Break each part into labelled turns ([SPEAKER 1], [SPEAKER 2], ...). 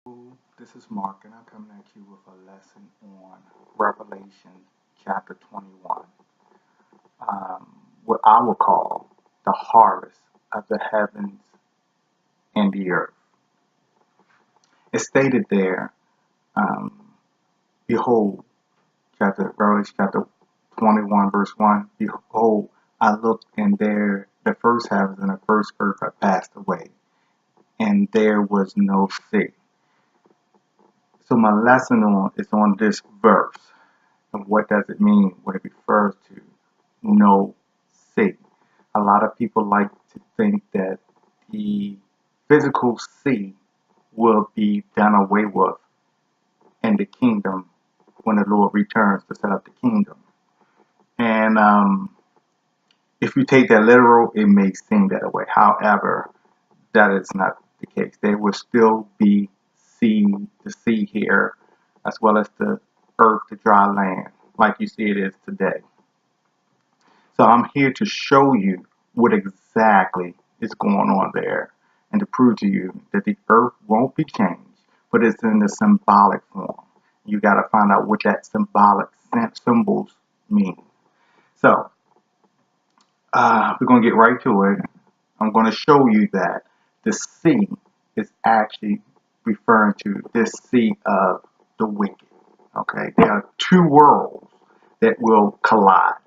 [SPEAKER 1] This is Mark, and I'm coming at you with a lesson on Revelation chapter 21, what I would call the harvest of the heavens and the earth. It's stated there, um, behold, Revelation chapter 21, verse 1, behold, I looked, and there the first heavens and the first earth had passed away, and there was no sea. So my lesson is on this verse. And what does it mean when it refers to no sea? A lot of people like to think that the physical sea will be done away with in the kingdom when the Lord returns to set up the kingdom. And if you take that literal, it may seem that way. However, that is not the case. There will still be the sea here, as well as the earth, the dry land, like you see it is today. So I'm here to show you what exactly is going on there and to prove to you that the earth won't be changed, but it's in the symbolic form. You got to find out what that symbolic symbols mean. So we're going to get right to it. I'm going to show you that the sea is actually referring to this sea of the wicked. Okay, there are two worlds that will collide.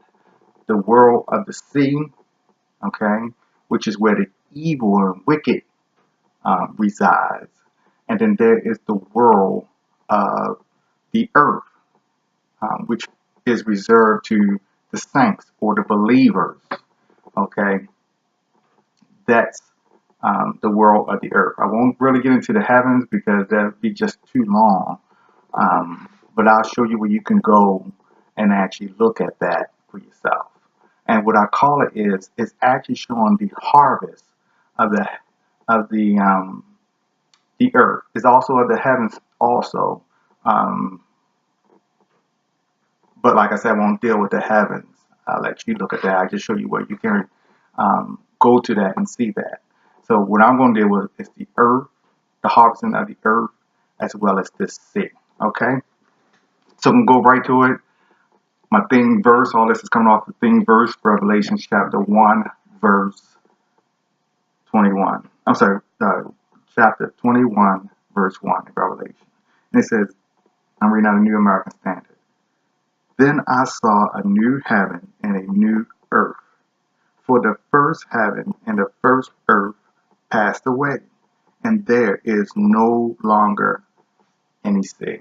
[SPEAKER 1] The world of the sea, okay, which is where the evil and wicked resides. And then there is the world of the earth, which is reserved to the saints or the believers, okay. That's the world of the earth. I won't really get into the heavens because that would be just too long. But I'll show you where you can go and actually look at that for yourself. And what I call it is actually showing the harvest of the earth. It's also of the heavens also. Um, but like I said, I won't deal with the heavens. I'll let you look at that. I just show you where you can go to that and see that. So what I'm going to deal with is the earth, the harvesting of the earth, as well as this sea. Okay? So I'm going to go right to it. My theme verse, all this is coming off the theme verse, Revelation chapter 1, verse 21. I'm sorry, chapter 21, verse 1 in Revelation. And it says, I'm reading out a New American Standard. Then I saw a new heaven and a new earth. For the first heaven and the first earth passed away, and there is no longer any sea.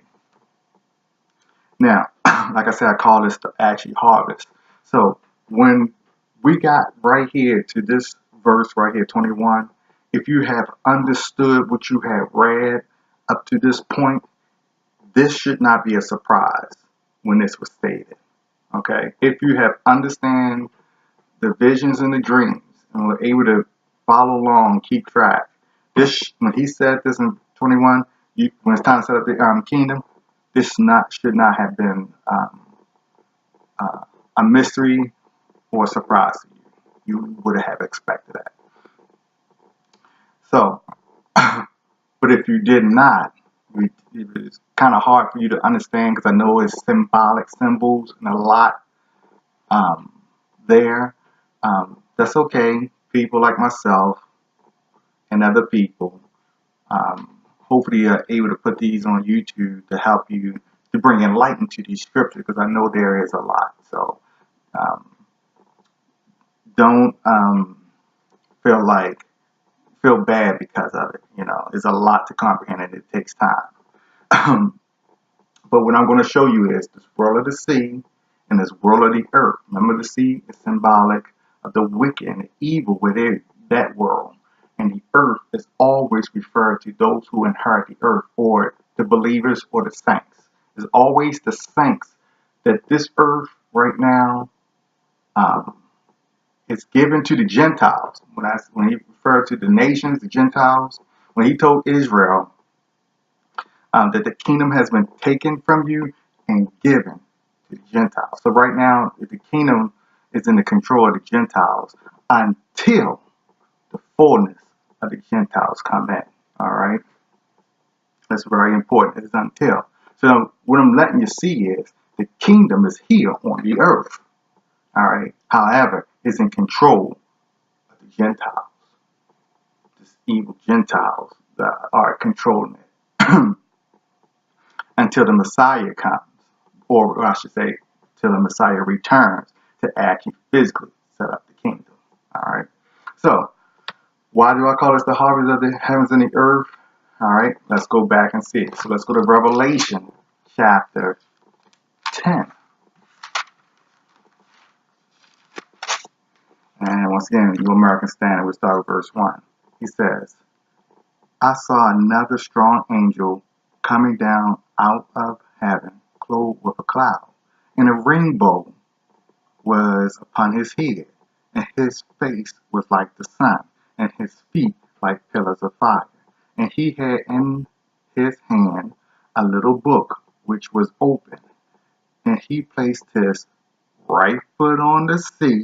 [SPEAKER 1] Now, like I said, I call this the actually harvest. So when we got right here to this verse right here, 21, if you have understood what you have read up to this point, this should not be a surprise when this was stated. Okay? If you have understand the visions and the dreams and were able to follow along, keep track, this when he said this in 21, when it's time to set up the kingdom, this should not have been uh, a mystery or a surprise to you. You would have expected that. So, but if you did not, it's kind of hard for you to understand because I know it's symbolic symbols and a lot um, there. That's okay. People like myself and other people, hopefully are able to put these on YouTube to help you to bring enlightenment to these scriptures because I know there is a lot. So um, don't feel bad because of it. You know, it's a lot to comprehend and it takes time. But what I'm going to show you is this world of the sea and this world of the earth. Remember, the sea is symbolic of the wicked and the evil within that world. And the earth is always referred to those who inherit the earth, or the believers or the saints. It's always the saints that this earth right now um, is given to the Gentiles. When he referred to the nations, the Gentiles, when he told Israel that the kingdom has been taken from you and given to the Gentiles. So right now, the kingdom is in the control of the Gentiles until the fullness of the Gentiles come in. All right. That's very important. It's until. So what I'm letting you see is the kingdom is here on the earth. All right. However, it's in control of the Gentiles. These evil Gentiles that are controlling it until the Messiah comes, or I should say, till the Messiah returns to actually physically set up the kingdom. All right. So why do I call this the harvest of the heavens and the earth? All right. Let's go back and see it. So let's go to Revelation chapter 10. And once again, New American Standard, we'll start with verse 1. He says, I saw another strong angel coming down out of heaven, clothed with a cloud, and a rainbow was upon his head, and his face was like the sun, and his feet like pillars of fire. And he had in his hand a little book which was open, and he placed his right foot on the sea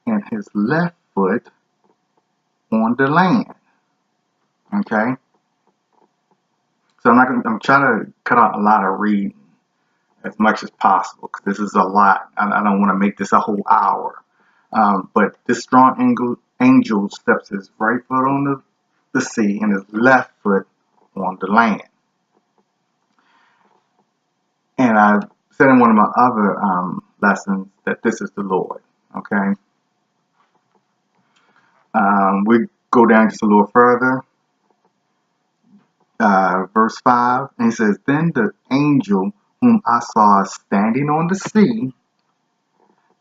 [SPEAKER 1] and his left foot on the land. Okay? So I'm trying to cut out a lot of reading as much as possible because this is a lot. I don't want to make this a whole hour. But this strong angel steps his right foot on the sea and his left foot on the land. And I said in one of my other lessons that this is the Lord. Okay? We go down just a little further. Verse 5, and he says, Then the angel whom I saw standing on the sea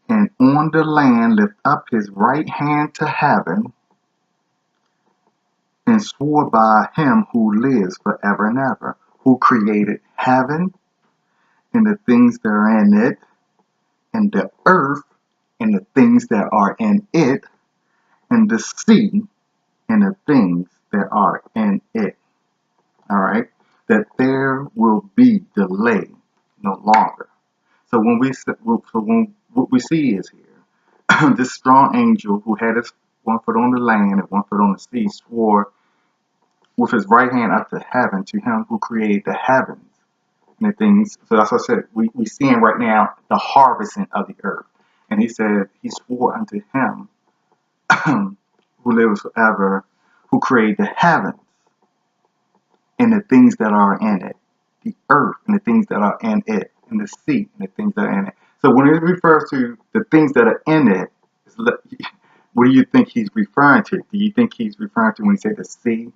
[SPEAKER 1] and on the land lift up his right hand to heaven and swore by him who lives forever and ever, who created heaven and the things that are in it, and the earth and the things that are in it, and the sea and the things that are in it. All right, that there will be delay no longer. So what we see is here, this strong angel who had his one foot on the land and one foot on the sea swore with his right hand up to heaven to him who created the heavens and the things. So that's what I said. We seeing right now the harvesting of the earth. And he said he swore unto him who lives forever, who created the heavens and the things that are in it, the earth and the things that are in it, and the sea and the things that are in it. So when it refers to the things that are in it, what do you think he's referring to? Do you think he's referring to when he said the sea,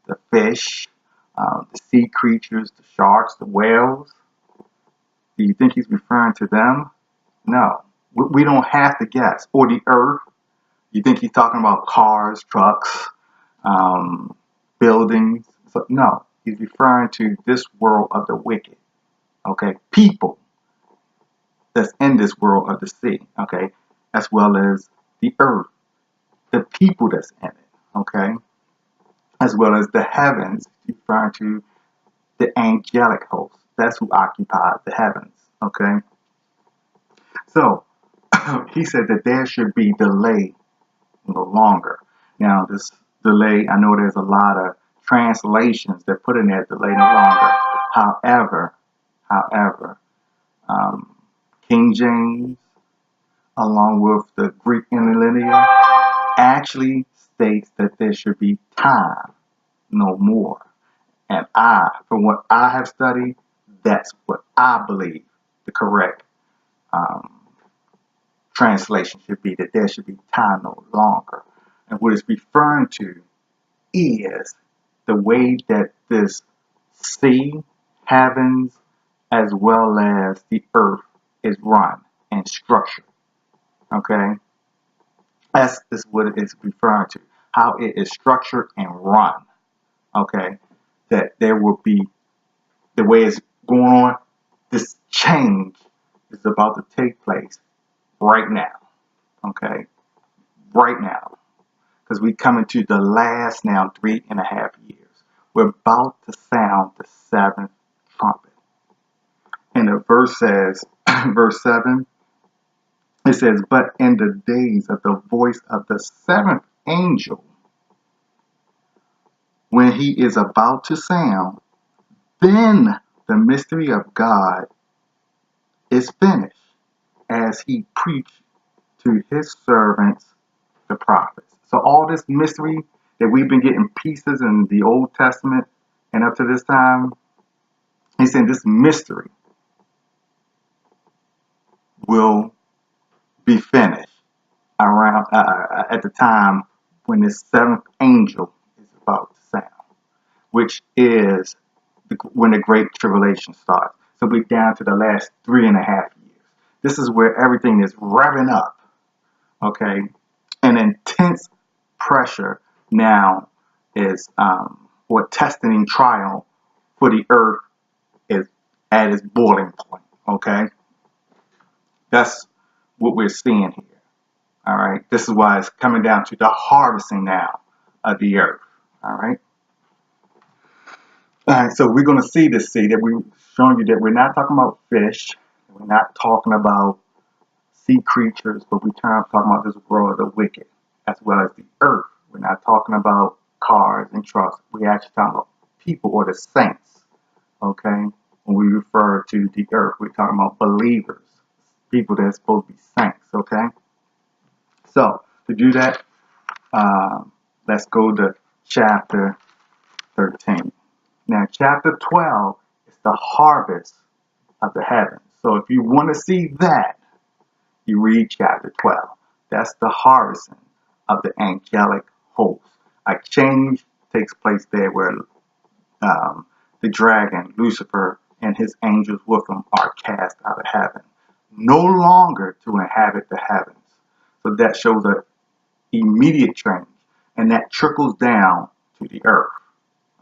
[SPEAKER 1] the fish, the sea creatures, the sharks, the whales? Do you think he's referring to them? No. We don't have to guess. Or the earth. You think he's talking about cars, trucks, buildings? So, no. He's referring to this world of the wicked. Okay? People that's in this world of the sea. Okay? As well as the earth. The people that's in it. Okay? As well as the heavens. Referring to the angelic host. That's who occupies the heavens. Okay? So, he said that there should be delay no longer. Now, this delay, I know there's a lot of translations that put in there delay no longer. However, King James, along with the Greek interlinear, actually states that there should be time no more. And from what I have studied, that's what I believe the correct translation should be, that there should be time no longer. And what it's referring to is the way that this sea, heavens, as well as the earth is run and structured. Okay? That's what it is referring to. How it is structured and run. Okay? That there will be, the way it's going on, this change is about to take place right now. Okay? Right now. Because we come into the last now 3.5 years. We're about to sound the seventh trumpet. And the verse says, verse 7, it says, But in the days of the voice of the seventh angel, when he is about to sound, then the mystery of God is finished, as he preached to his servants, the prophets. So all this mystery that we've been getting pieces in the Old Testament and up to this time, he's saying this mystery will be finished around at the time when the seventh angel is about to sound, which is when the Great Tribulation starts. So we're down to the last 3.5 years. This is where everything is revving up, okay? An intense pressure now is, or testing and trial for the earth is at its boiling point, okay? That's what we're seeing here. All right. This is why it's coming down to the harvesting now of the earth. All right. All right. So we're going to see this seed that we're showing you that we're not talking about fish. We're not talking about sea creatures, but we're talking about this world of the wicked as well as the earth. We're not talking about cars and trucks. We're actually talking about people or the saints. Okay. When we refer to the earth, we're talking about believers, people that's supposed to be saints. Okay. So to do that, let's go to chapter 13. Now, chapter 12 is the harvest of the heavens. So if you want to see that, you read chapter 12. That's the harvesting of the angelic host. A change takes place there where the dragon, Lucifer, and his angels with him are cast out of heaven, no longer to inhabit the heavens. So that shows an immediate change, and that trickles down to the earth.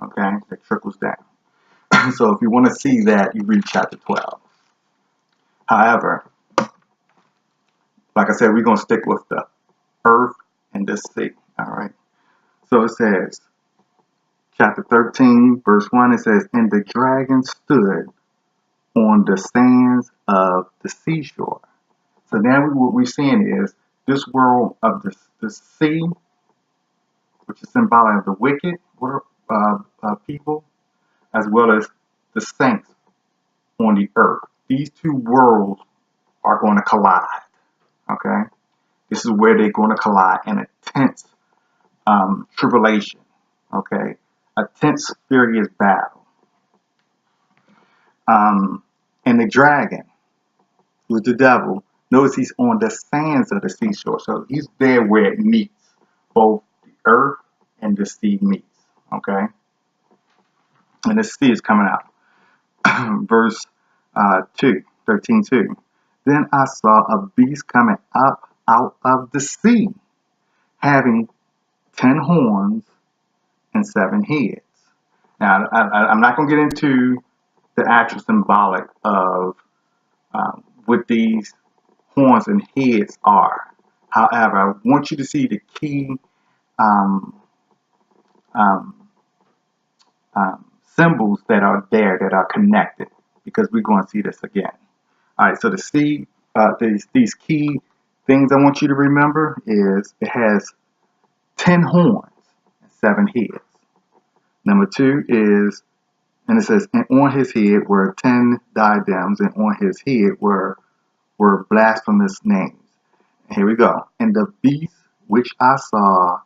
[SPEAKER 1] Okay, that trickles down. So if you want to see that, you read chapter 12. However, like I said, we're going to stick with the earth and the sea. All right. So it says, chapter 13, verse 1, it says, and the dragon stood on the sands of the seashore. So now what we're seeing is this world of the sea, which is symbolic of the wicked people, as well as the saints on the earth. These two worlds are going to collide. Okay, this is where they're going to collide in a tense tribulation. Okay, a tense, furious battle. And the dragon, who's the devil, notice he's on the sands of the seashore. So he's there where it meets, both the earth and the sea meets. Okay, and the sea is coming out. Verse 13:2. Then I saw a beast coming up out of the sea, having 10 horns and 7 heads. Now, I'm not going to get into the actual symbolic of what these horns and heads are. However, I want you to see the key um, um, symbols that are there that are connected, because we're going to see this again. All right, so to see these key things I want you to remember is it has 10 horns and 7 heads. Number 2 is, and it says, and on his head were 10 diadems, and on his head were blasphemous names. And here we go. And the beast which I saw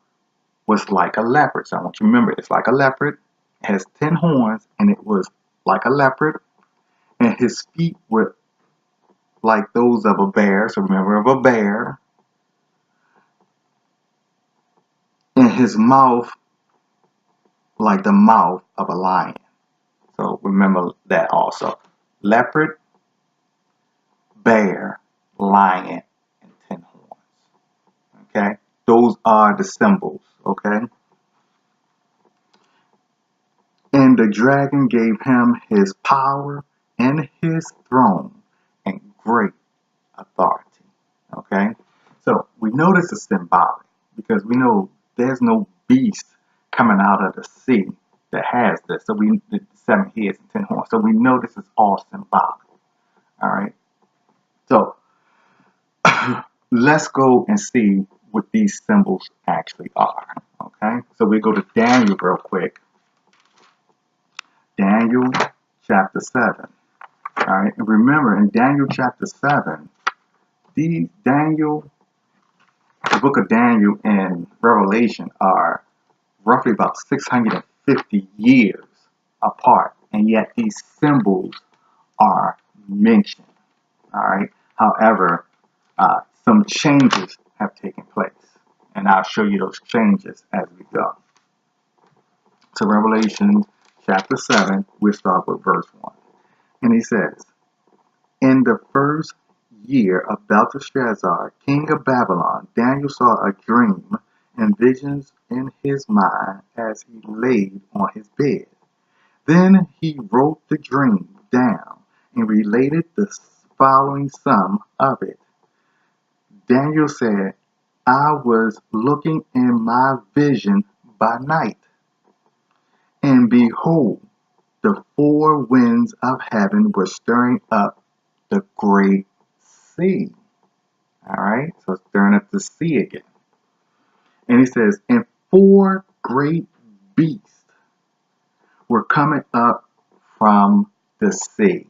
[SPEAKER 1] was like a leopard. So I want you to remember, it's like a leopard. It has 10 horns, and it was like a leopard. And his feet were like those of a bear. So remember, of a bear. And his mouth like the mouth of a lion. So remember that also. Leopard, bear, lion, and 10 horns. Okay? Those are the symbols. Okay? And the dragon gave him his power and his throne and great authority. Okay? So we know this is symbolic because we know there's no beast coming out of the sea that has this. So we the 7 heads and 10 horns. So we know this is all symbolic. All right. So let's go and see what these symbols actually are. Okay. So we go to Daniel real quick. Daniel chapter 7. All right, and remember in Daniel chapter 7, the book of Daniel and Revelation are roughly about 650 years apart, and yet these symbols are mentioned. All right. However, some changes have taken place, and I'll show you those changes as we go. So Revelation chapter 7, we'll start with verse 1. And he says, in the first year of Belteshazzar, king of Babylon, Daniel saw a dream and visions in his mind as he laid on his bed. Then he wrote the dream down and related the following sum of it. Daniel said, I was looking in my vision by night, and behold, the four winds of heaven were stirring up the great sea. All right, so stirring up the sea again. And he says, and four great beasts were coming up from the sea,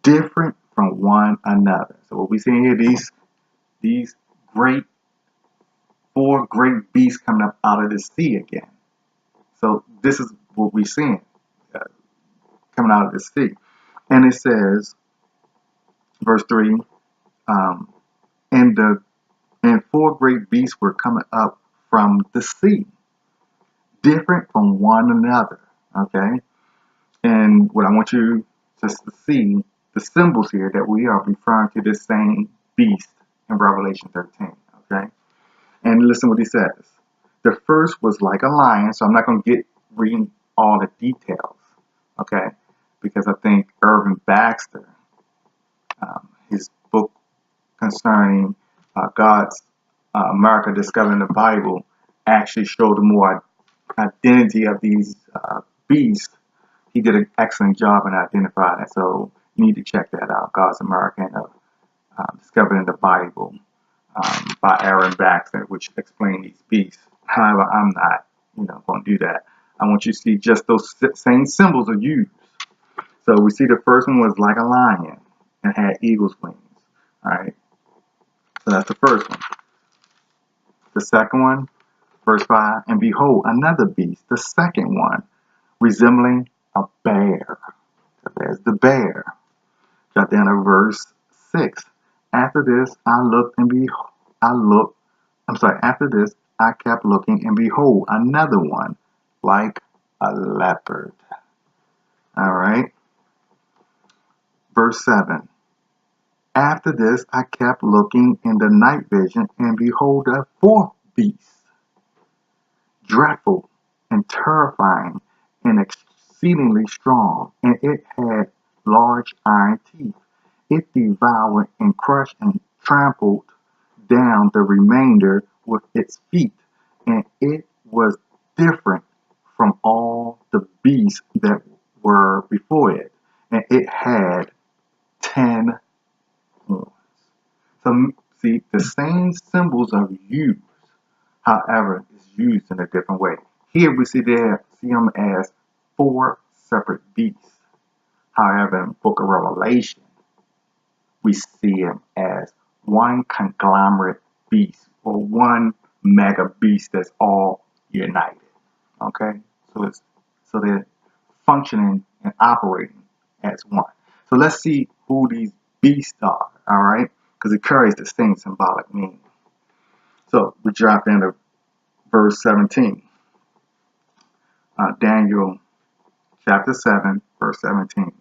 [SPEAKER 1] different from one another. So what we see here, these four great beasts coming up out of the sea again. So this is what we're seeing coming out of the sea. And it says, verse 3, and four great beasts were coming up from the sea, different from one another. Okay? And what I want you just to see, the symbols here that we are referring to this same beast in Revelation 13. Okay? And listen what he says. The first was like a lion, so I'm not going to reading all the details, okay? Because I think Irvin Baxter, his book concerning God's America Discovering the Bible, actually showed the more identity of these beasts. He did an excellent job in identifying it, so you need to check that out, God's America Discovering the Bible. By Aaron Baxter, which explain these beasts. However, I'm not, going to do that. I want you to see just those same symbols are used. So we see the first one was like a lion and had eagle's wings. All right. So that's the first one. The second one, verse 5, and behold, another beast, the second one, resembling a bear. So there's the bear. Got down to verse 6. After this, after this, I kept looking, and behold, another one, like a leopard. All right. Verse 7. After this, I kept looking in the night vision, and behold, a fourth beast, dreadful and terrifying and exceedingly strong, and it had large iron teeth. It devoured and crushed and trampled down the remainder with its feet, and it was different from all the beasts that were before it, and it had 10 horns. So see, the same symbols are used, however, it's used in a different way. Here we see them as four separate beasts. However, in the book of Revelation, we see them as one conglomerate beast, or one mega beast that's all united. Okay, so they're functioning and operating as one. So let's see who these beasts are. All right, because it carries the same symbolic meaning. So we drop down to verse 17. Daniel chapter 7, verse 17.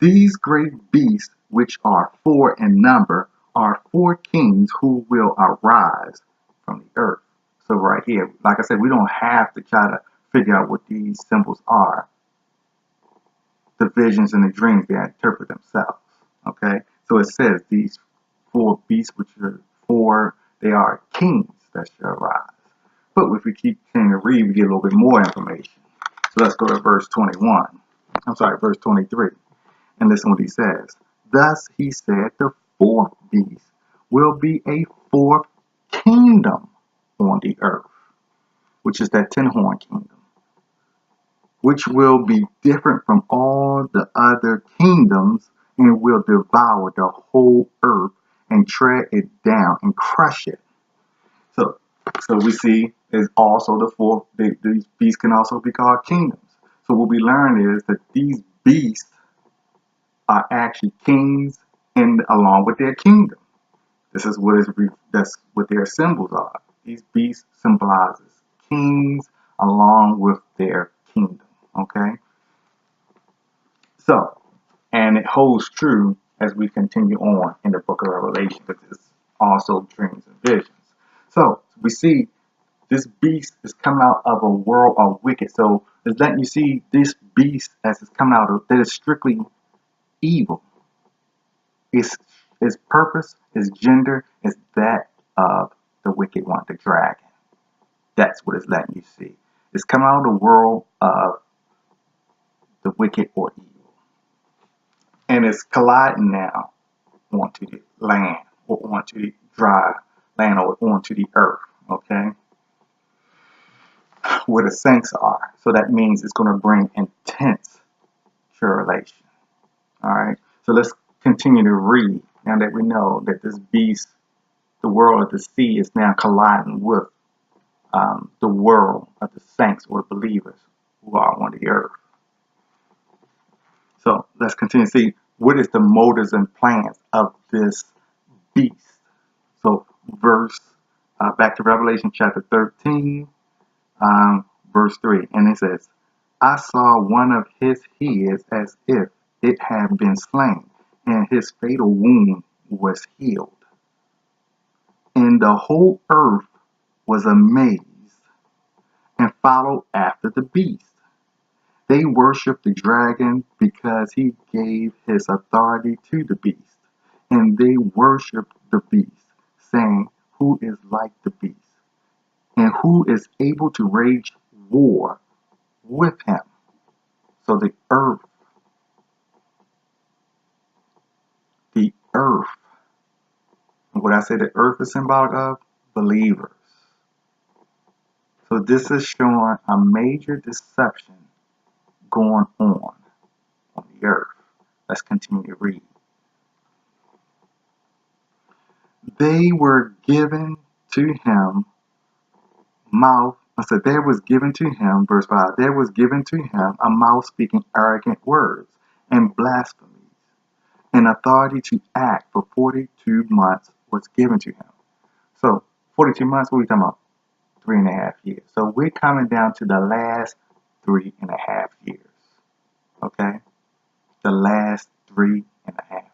[SPEAKER 1] These great beasts, which are four in number, are four kings who will arise from the earth. So right here, like I said, we don't have to try to figure out what these symbols are. The visions and the dreams, they interpret themselves. Okay? So it says these four beasts, which are four, they are kings that shall arise. But if we keep continuing to read, we get a little bit more information. So let's go to verse 23. And listen what he says. Thus he said, the fourth beast will be a fourth kingdom on the earth, which is that 10-horn kingdom, which will be different from all the other kingdoms, and will devour the whole earth and tread it down and crush it. So, so we see is also the fourth. These beasts can also be called kingdoms. So what we learn is that these beasts are actually kings, and along with their kingdom. This is what is that's what their symbols are. These beasts symbolizes kings along with their kingdom. Okay. So, and it holds true as we continue on in the book of Revelation, because it's also dreams and visions. So we see this beast is coming out of a world of wicked. So it's letting you see this beast as it's coming out of that is strictly evil. Its purpose, its gender is that of the wicked one, the dragon. That's what it's letting you see. It's coming out of the world of the wicked or evil. And it's colliding now onto the land or onto the dry land or onto the earth, okay? Where the saints are. So that means it's going to bring intense tribulation. All right. So let's continue to read now that we know that this beast, the world of the sea, is now colliding with the world of the saints or believers who are on the earth. So let's continue to see what is the motives and plans of this beast. So back to Revelation chapter 13, verse 3, and it says, I saw one of his heads as if it had been slain, and his fatal wound was healed. And the whole earth was amazed and followed after the beast. They worshiped the dragon because he gave his authority to the beast. And they worshiped the beast, saying, who is like the beast? And who is able to wage war with him? So the earth, what I say the earth is symbolic of? Believers. So this is showing a major deception going on the earth. Let's continue to read. They were given to him mouth. There was given to him, verse 5, there was given to him a mouth speaking arrogant words and blasphemies, and authority to act for 42 months was given to him. So 42 months, what are we talking about? 3.5 years. So we're coming down to the last 3.5 years. Okay? The last 3.5 years.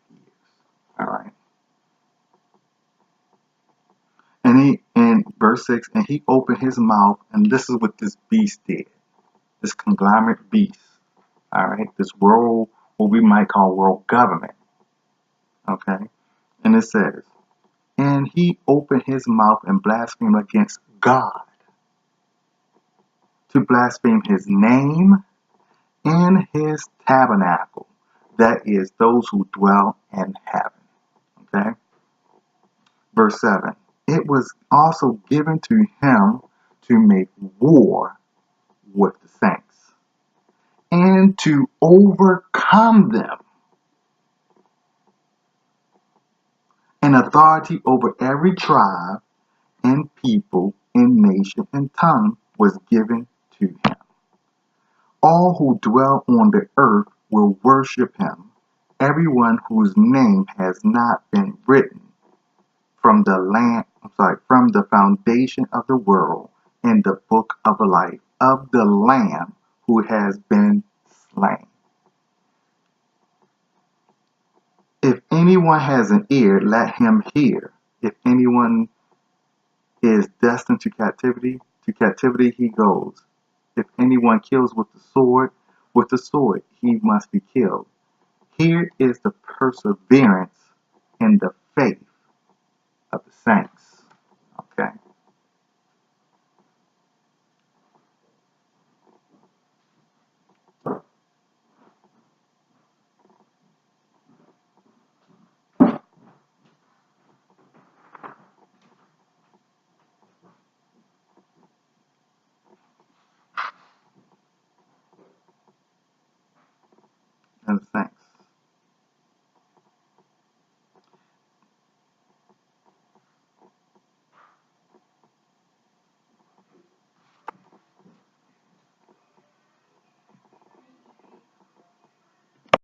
[SPEAKER 1] All right. And he, in verse 6, and he opened his mouth, and this is what this beast did. This conglomerate beast. All right. This world, what we might call world government. Okay. And it says, and he opened his mouth and blasphemed against God, to blaspheme his name and his tabernacle, that is, those who dwell in heaven. Okay? Verse 7, it was also given to him to make war with the saints and to overcome them. And authority over every tribe and people and nation and tongue was given to him. All who dwell on the earth will worship him, everyone whose name has not been written from from the foundation of the world in the book of life of the Lamb who has been slain. If anyone has an ear, let him hear. If anyone is destined to captivity he goes. If anyone kills with the sword he must be killed. Here is the perseverance in the faith of the saints. Okay.